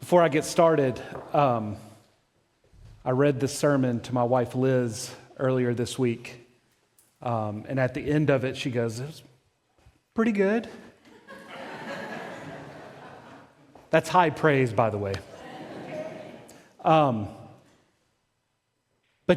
Before I get started, I read this sermon to my wife Liz earlier this week. And at the end of it, she goes, "It was pretty good." That's high praise, by the way. But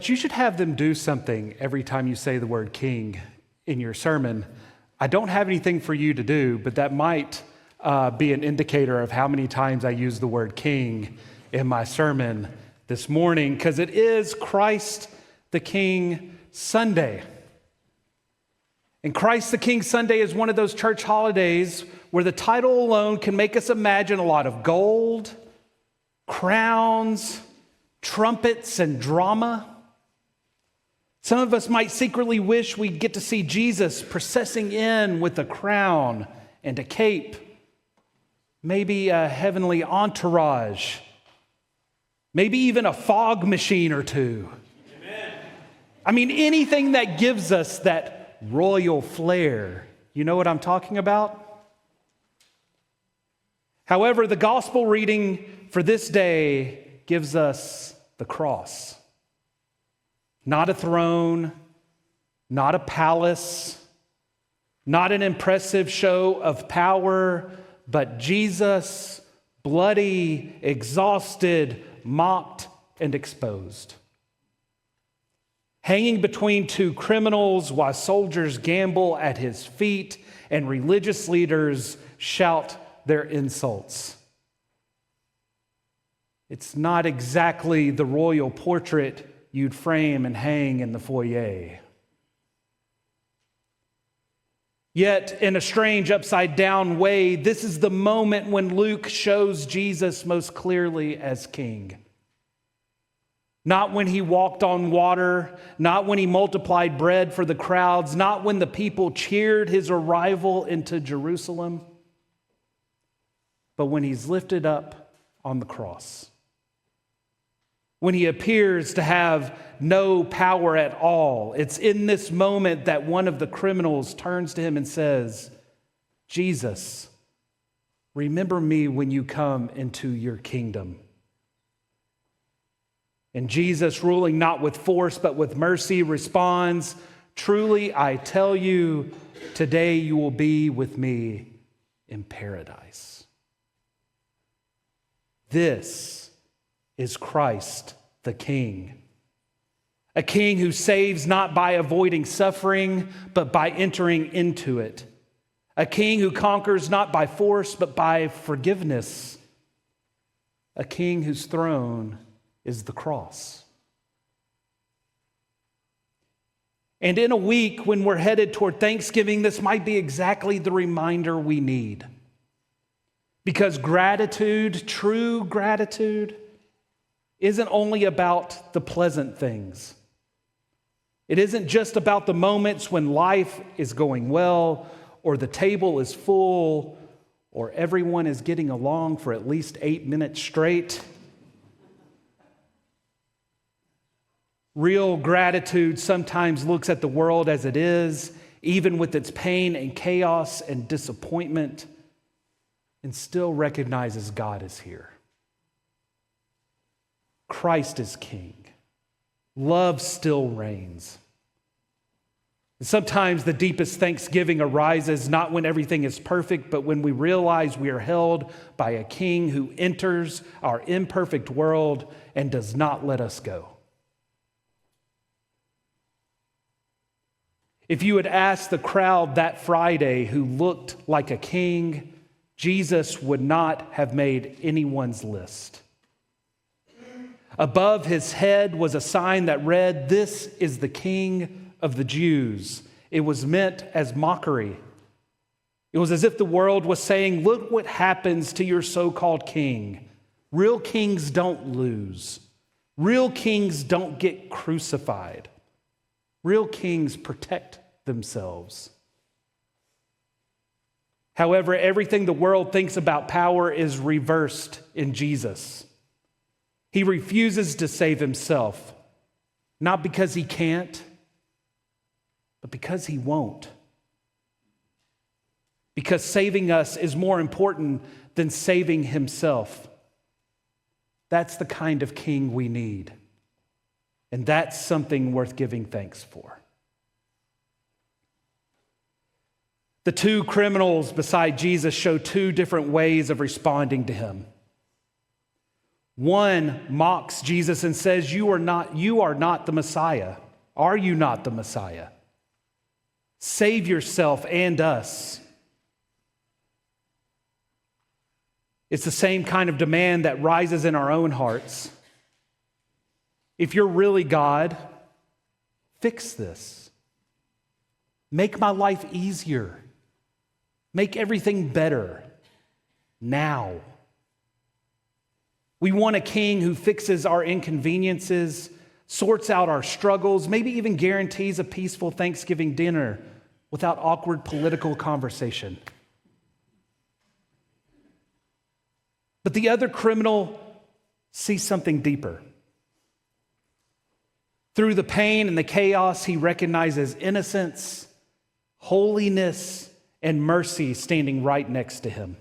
you should have them do something every time you say the word king in your sermon. I don't have anything for you to do, but that might be an indicator of how many times I use the word king in my sermon this morning, because it is Christ the King Sunday. And Christ the King Sunday is one of those church holidays where the title alone can make us imagine a lot of gold, crowns, trumpets, and drama. Some of us might secretly wish we'd get to see Jesus processing in with a crown and a cape, maybe a heavenly entourage, maybe even a fog machine or two. Amen. I mean, anything that gives us that royal flair. You know what I'm talking about? However, the gospel reading for this day gives us the cross. Not a throne, not a palace, not an impressive show of power, but Jesus, bloody, exhausted, mocked, and exposed. Hanging between two criminals while soldiers gamble at his feet and religious leaders shout their insults. It's not exactly the royal portrait you'd frame and hang in the foyer. Yet, in a strange upside-down way, this is the moment when Luke shows Jesus most clearly as king. Not when he walked on water, not when he multiplied bread for the crowds, not when the people cheered his arrival into Jerusalem, but when he's lifted up on the cross. When he appears to have no power at all. It's in this moment that one of the criminals turns to him and says, "Jesus, remember me when you come into your kingdom." And Jesus, ruling not with force but with mercy, responds, "Truly I tell you, today you will be with me in paradise." This is Christ the King. A king who saves not by avoiding suffering, but by entering into it. A king who conquers not by force, but by forgiveness. A king whose throne is the cross. And in a week when we're headed toward Thanksgiving, this might be exactly the reminder we need. Because gratitude, true gratitude, isn't only about the pleasant things. It isn't just about the moments when life is going well, or the table is full, or everyone is getting along for at least 8 minutes straight. Real gratitude sometimes looks at the world as it is, even with its pain and chaos and disappointment, and still recognizes God is here. Christ is king. Love still reigns. And sometimes the deepest thanksgiving arises not when everything is perfect, but when we realize we are held by a king who enters our imperfect world and does not let us go. If you had asked the crowd that Friday who looked like a king, Jesus would not have made anyone's list. Above his head was a sign that read, "This is the King of the Jews." It was meant as mockery. It was as if the world was saying, "Look what happens to your so-called king. Real kings don't lose. Real kings don't get crucified. Real kings protect themselves." However, everything the world thinks about power is reversed in Jesus. He refuses to save himself, not because he can't, but because he won't. Because saving us is more important than saving himself. That's the kind of king we need. And that's something worth giving thanks for. The two criminals beside Jesus show two different ways of responding to him. One mocks Jesus and says, you are not the Messiah. Are you not the Messiah? Save yourself and us. It's the same kind of demand that rises in our own hearts. If you're really God, fix this. Make my life easier. Make everything better now. We want a king who fixes our inconveniences, sorts out our struggles, maybe even guarantees a peaceful Thanksgiving dinner without awkward political conversation. But the other criminal sees something deeper. Through the pain and the chaos, he recognizes innocence, holiness, and mercy standing right next to him.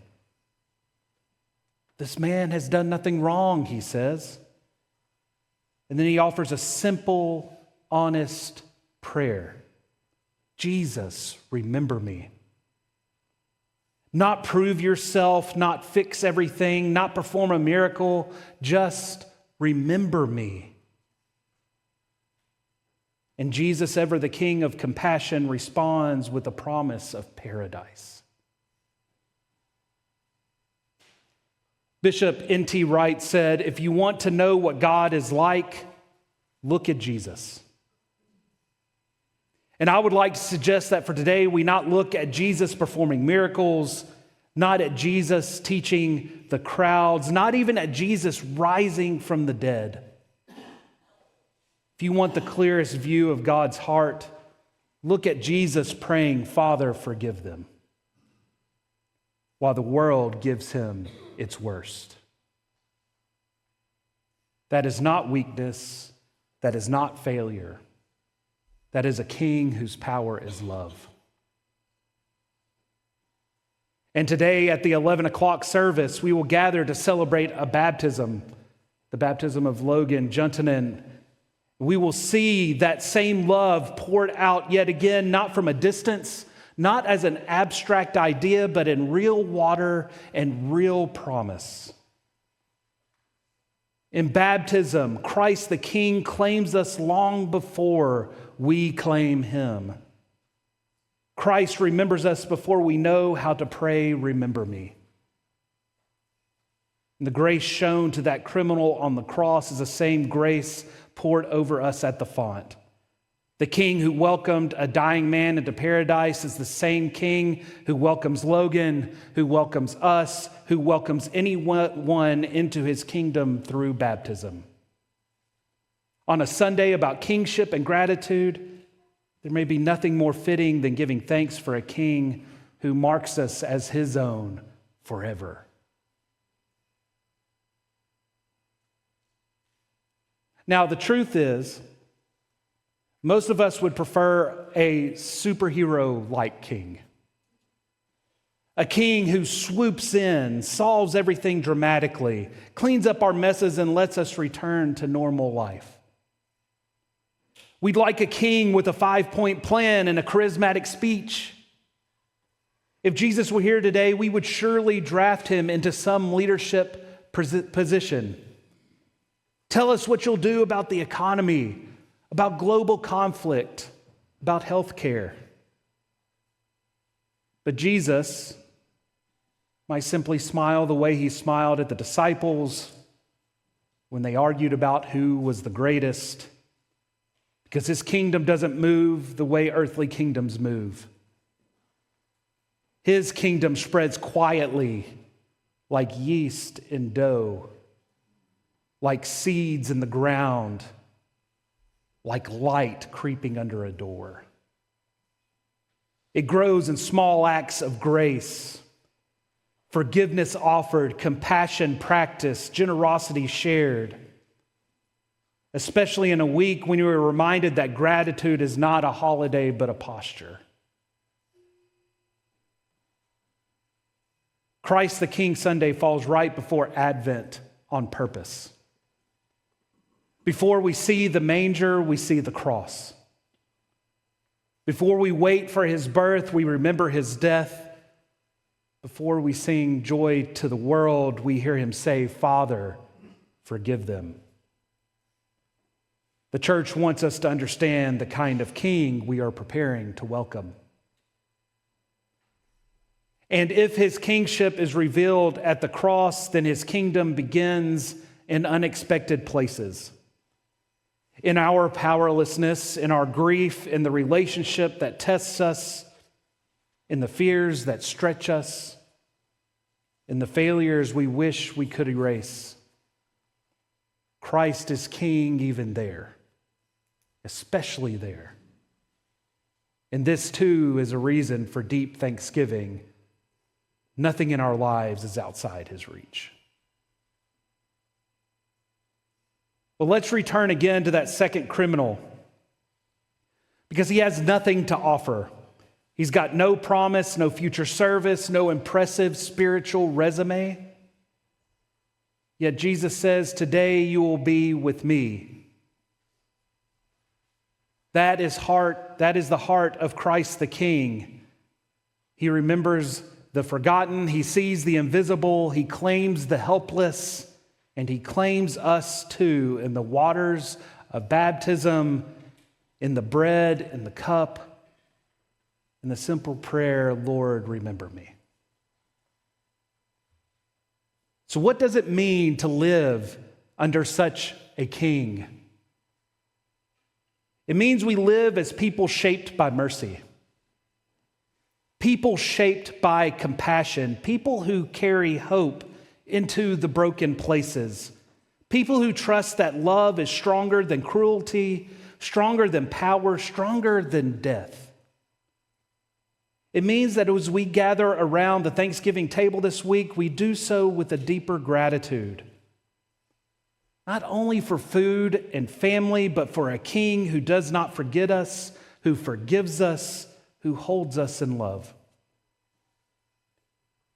This man has done nothing wrong, he says. And then he offers a simple, honest prayer. Jesus, remember me. Not prove yourself, not fix everything, not perform a miracle, just remember me. And Jesus, ever the King of compassion, responds with a promise of paradise. Bishop N.T. Wright said, if you want to know what God is like, look at Jesus. And I would like to suggest that for today, we not look at Jesus performing miracles, not at Jesus teaching the crowds, not even at Jesus rising from the dead. If you want the clearest view of God's heart, look at Jesus praying, Father, forgive them, while the world gives him its worst. That is not weakness. That is not failure. That is a king whose power is love. And today at the 11 o'clock service, we will gather to celebrate a baptism, the baptism of Logan Hurst. We will see that same love poured out yet again, not from a distance, not as an abstract idea, but in real water and real promise. In baptism, Christ the King claims us long before we claim him. Christ remembers us before we know how to pray, remember me. And the grace shown to that criminal on the cross is the same grace poured over us at the font. The king who welcomed a dying man into paradise is the same king who welcomes Logan, who welcomes us, who welcomes anyone into his kingdom through baptism. On a Sunday about kingship and gratitude, there may be nothing more fitting than giving thanks for a king who marks us as his own forever. Now, the truth is, most of us would prefer a superhero-like king. A king who swoops in, solves everything dramatically, cleans up our messes, and lets us return to normal life. We'd like a king with a 5-point plan and a charismatic speech. If Jesus were here today, we would surely draft him into some leadership position. Tell us what you'll do about the economy, about global conflict, about health care. But Jesus might simply smile the way he smiled at the disciples when they argued about who was the greatest, because his kingdom doesn't move the way earthly kingdoms move. His kingdom spreads quietly like yeast in dough, like seeds in the ground, like light creeping under a door. It grows in small acts of grace, forgiveness offered, compassion practiced, generosity shared. Especially in a week when you are reminded that gratitude is not a holiday but a posture. Christ the King Sunday falls right before Advent on purpose. Before we see the manger, we see the cross. Before we wait for his birth, we remember his death. Before we sing joy to the world, we hear him say, Father, forgive them. The church wants us to understand the kind of king we are preparing to welcome. And if his kingship is revealed at the cross, then his kingdom begins in unexpected places. In our powerlessness, in our grief, in the relationship that tests us, in the fears that stretch us, in the failures we wish we could erase. Christ is king even there, especially there. And this too is a reason for deep thanksgiving. Nothing in our lives is outside his reach. Well, let's return again to that second criminal, because he has nothing to offer. He's got no promise, no future service, no impressive spiritual resume. Yet Jesus says, today you will be with me. That is the heart of Christ the King. He remembers the forgotten, he sees the invisible, he claims the helpless, and he claims us too in the waters of baptism, in the bread and the cup, in the simple prayer, Lord, remember me. So what does it mean to live under such a king? It means we live as people shaped by mercy. People shaped by compassion, people who carry hope into the broken places, people who trust that love is stronger than cruelty, stronger than power, stronger than death. It means that as we gather around the Thanksgiving table this week, we do so with a deeper gratitude, not only for food and family, but for a king who does not forget us, who forgives us, who holds us in love.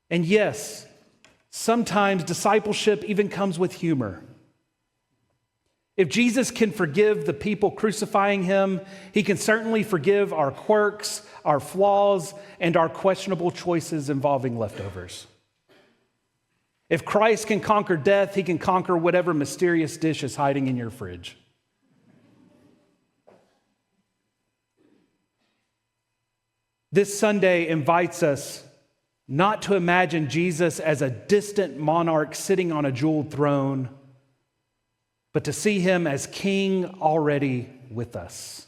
And yes, sometimes discipleship even comes with humor. If Jesus can forgive the people crucifying him, he can certainly forgive our quirks, our flaws, and our questionable choices involving leftovers. If Christ can conquer death, he can conquer whatever mysterious dish is hiding in your fridge. This Sunday invites us not to imagine Jesus as a distant monarch sitting on a jeweled throne, but to see him as king already with us,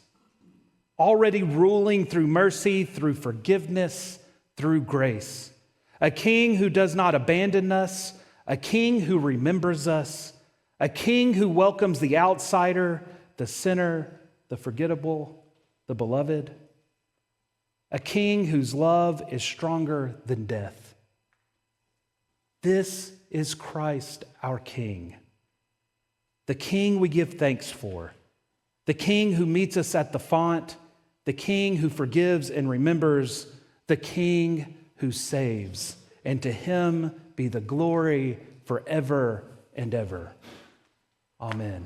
already ruling through mercy, through forgiveness, through grace. A king who does not abandon us, a king who remembers us, a king who welcomes the outsider, the sinner, the forgettable, the beloved. A king whose love is stronger than death. This is Christ, our King. The King we give thanks for. The King who meets us at the font. The King who forgives and remembers. The King who saves. And to him be the glory forever and ever. Amen.